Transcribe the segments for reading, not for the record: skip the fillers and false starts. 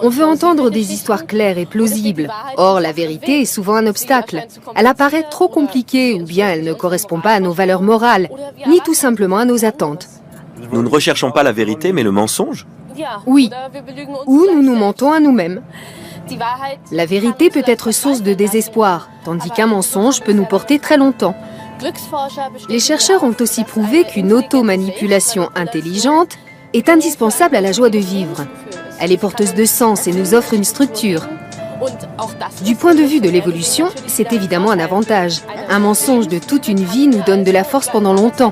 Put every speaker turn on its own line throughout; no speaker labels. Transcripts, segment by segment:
On veut entendre des histoires claires et plausibles. Or, la vérité est souvent un obstacle. Elle apparaît trop compliquée ou bien elle ne correspond pas à nos valeurs morales, ni tout simplement à nos attentes.
Nous ne recherchons pas la vérité, mais le mensonge.
Oui, ou nous nous mentons à nous-mêmes. La vérité peut être source de désespoir, tandis qu'un mensonge peut nous porter très longtemps. Les chercheurs ont aussi prouvé qu'une automanipulation intelligente est indispensable à la joie de vivre. Elle est porteuse de sens et nous offre une structure. Du point de vue de l'évolution, c'est évidemment un avantage. Un mensonge de toute une vie nous donne de la force pendant longtemps.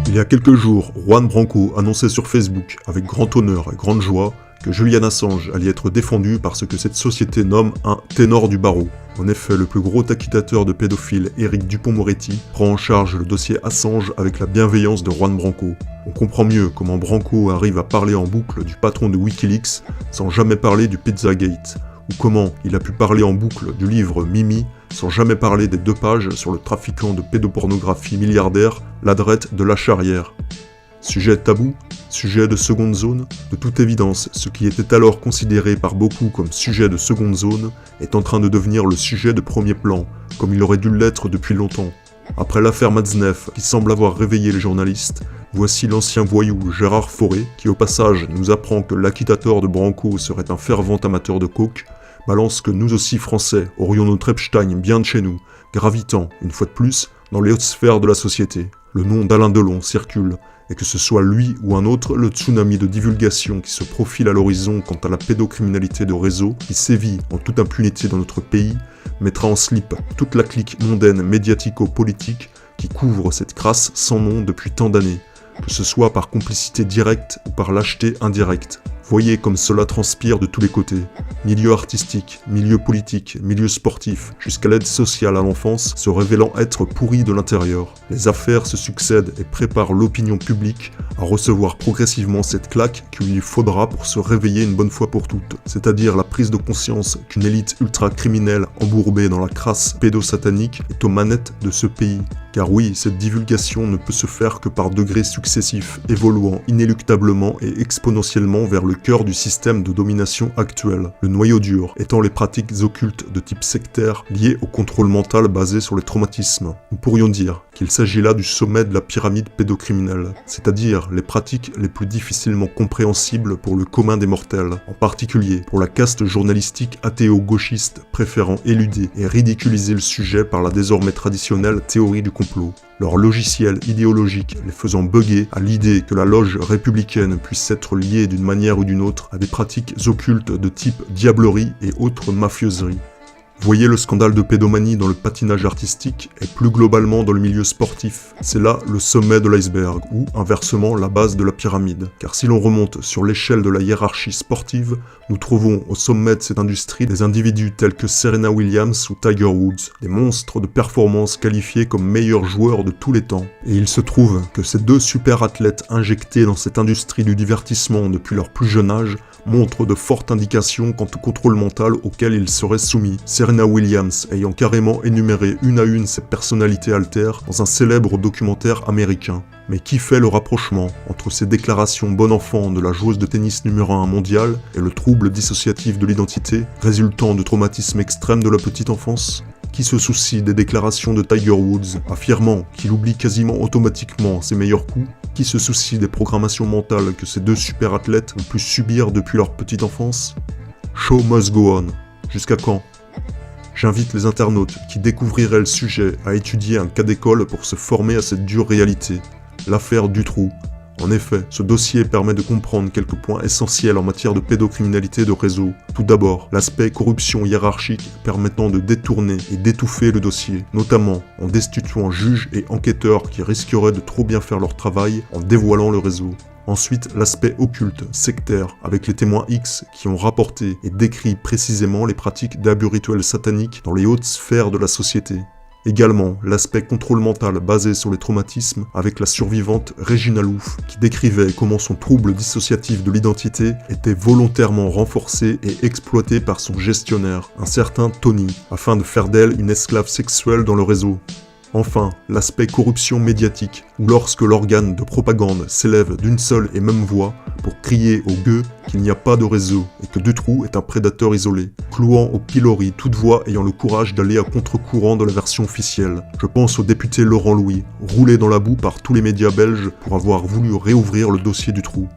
Il y a quelques jours, Juan Branco annonçait sur Facebook, avec grand honneur et grande joie, que Julian Assange allait être défendu par ce que cette société nomme un ténor du barreau. En effet, le plus gros accusateur de pédophiles, Éric Dupond-Moretti, prend en charge le dossier Assange avec la bienveillance de Juan Branco. On comprend mieux comment Branco arrive à parler en boucle du patron de Wikileaks sans jamais parler du Pizzagate, ou comment il a pu parler en boucle du livre Mimi sans jamais parler des 2 pages sur le trafiquant de pédopornographie milliardaire, Ladrette de la Charrière. Sujet tabou, sujet de seconde zone, de toute évidence, ce qui était alors considéré par beaucoup comme sujet de seconde zone est en train de devenir le sujet de premier plan, comme il aurait dû l'être depuis longtemps. Après l'affaire Matzneff, qui semble avoir réveillé les journalistes, voici l'ancien voyou Gérard Fauré, qui au passage nous apprend que l'accusateur de Branco serait un fervent amateur de coke, balance que nous aussi Français aurions notre Epstein bien de chez nous, gravitant, une fois de plus, dans les hautes sphères de la société. Le nom d'Alain Delon circule, et que ce soit lui ou un autre, le tsunami de divulgation qui se profile à l'horizon quant à la pédocriminalité de réseau qui sévit en toute impunité dans notre pays, mettra en slip toute la clique mondaine médiatico-politique qui couvre cette crasse sans nom depuis tant d'années, que ce soit par complicité directe ou par lâcheté indirecte. Voyez comme cela transpire de tous les côtés. Milieu artistique, milieu politique, milieu sportif, jusqu'à l'aide sociale à l'enfance se révélant être pourri de l'intérieur. Les affaires se succèdent et préparent l'opinion publique à recevoir progressivement cette claque qu'il lui faudra pour se réveiller une bonne fois pour toutes. C'est-à-dire la prise de conscience qu'une élite ultra-criminelle embourbée dans la crasse pédosatanique est aux manettes de ce pays. Car oui, cette divulgation ne peut se faire que par degrés successifs, évoluant inéluctablement et exponentiellement vers le cœur du système de domination actuel. Le noyau dur étant les pratiques occultes de type sectaire liées au contrôle mental basé sur les traumatismes. Nous pourrions dire qu'il s'agit là du sommet de la pyramide pédocriminelle, c'est-à-dire les pratiques les plus difficilement compréhensibles pour le commun des mortels, en particulier pour la caste journalistique athéo-gauchiste préférant éluder et ridiculiser le sujet par la désormais traditionnelle théorie du complot. Leur logiciel idéologique les faisant bugger à l'idée que la loge républicaine puisse être liée d'une manière ou d'une autre à des pratiques occultes de type diablerie et autres mafieuseries. Voyez le scandale de pédomanie dans le patinage artistique et plus globalement dans le milieu sportif. C'est là le sommet de l'iceberg ou, inversement, la base de la pyramide. Car si l'on remonte sur l'échelle de la hiérarchie sportive, nous trouvons au sommet de cette industrie des individus tels que Serena Williams ou Tiger Woods, des monstres de performance qualifiés comme meilleurs joueurs de tous les temps. Et il se trouve que ces 2 super athlètes injectés dans cette industrie du divertissement depuis leur plus jeune âge montrent de fortes indications quant au contrôle mental auquel ils seraient soumis. Serena Williams ayant carrément énuméré une à une ses personnalités altères dans un célèbre documentaire américain. Mais qui fait le rapprochement entre ces déclarations bon enfant de la joueuse de tennis numéro 1 mondiale et le trouble dissociatif de l'identité, résultant de traumatismes extrêmes de la petite enfance ? Qui se soucie des déclarations de Tiger Woods, affirmant qu'il oublie quasiment automatiquement ses meilleurs coups? Qui se soucie des programmations mentales que ces 2 super athlètes ont pu subir depuis leur petite enfance? Show must go on. Jusqu'à quand? J'invite les internautes qui découvriraient le sujet à étudier un cas d'école pour se former à cette dure réalité. L'affaire Dutroux. En effet, ce dossier permet de comprendre quelques points essentiels en matière de pédocriminalité de réseau. Tout d'abord, l'aspect corruption hiérarchique permettant de détourner et d'étouffer le dossier, notamment en destituant juges et enquêteurs qui risqueraient de trop bien faire leur travail en dévoilant le réseau. Ensuite, l'aspect occulte, sectaire, avec les témoins X qui ont rapporté et décrit précisément les pratiques d'abus rituels sataniques dans les hautes sphères de la société. Également, l'aspect contrôle mental basé sur les traumatismes avec la survivante Régina Louf qui décrivait comment son trouble dissociatif de l'identité était volontairement renforcé et exploité par son gestionnaire, un certain Tony, afin de faire d'elle une esclave sexuelle dans le réseau. Enfin, l'aspect corruption médiatique, où lorsque l'organe de propagande s'élève d'une seule et même voix pour crier aux gueux qu'il n'y a pas de réseau et que Dutroux est un prédateur isolé, clouant au pilori toute voix ayant le courage d'aller à contre-courant de la version officielle. Je pense au député Laurent Louis, roulé dans la boue par tous les médias belges pour avoir voulu réouvrir le dossier Dutroux.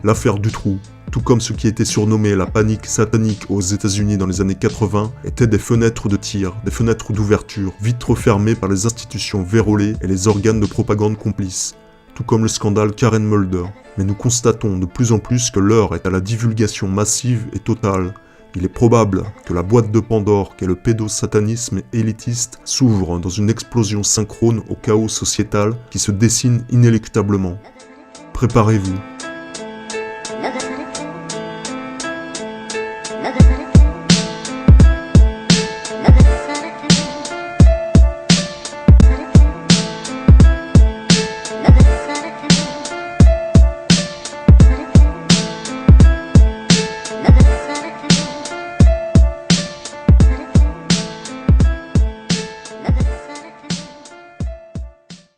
L'affaire Dutroux, tout comme ce qui était surnommé la panique satanique aux États-Unis dans les années 80, étaient des fenêtres de tir, des fenêtres d'ouverture, vite refermées par les institutions vérolées et les organes de propagande complices, tout comme le scandale Karen Mulder. Mais nous constatons de plus en plus que l'heure est à la divulgation massive et totale. Il est probable que la boîte de Pandore qu'est le pédosatanisme élitiste s'ouvre dans une explosion synchrone au chaos sociétal qui se dessine inéluctablement. Préparez-vous.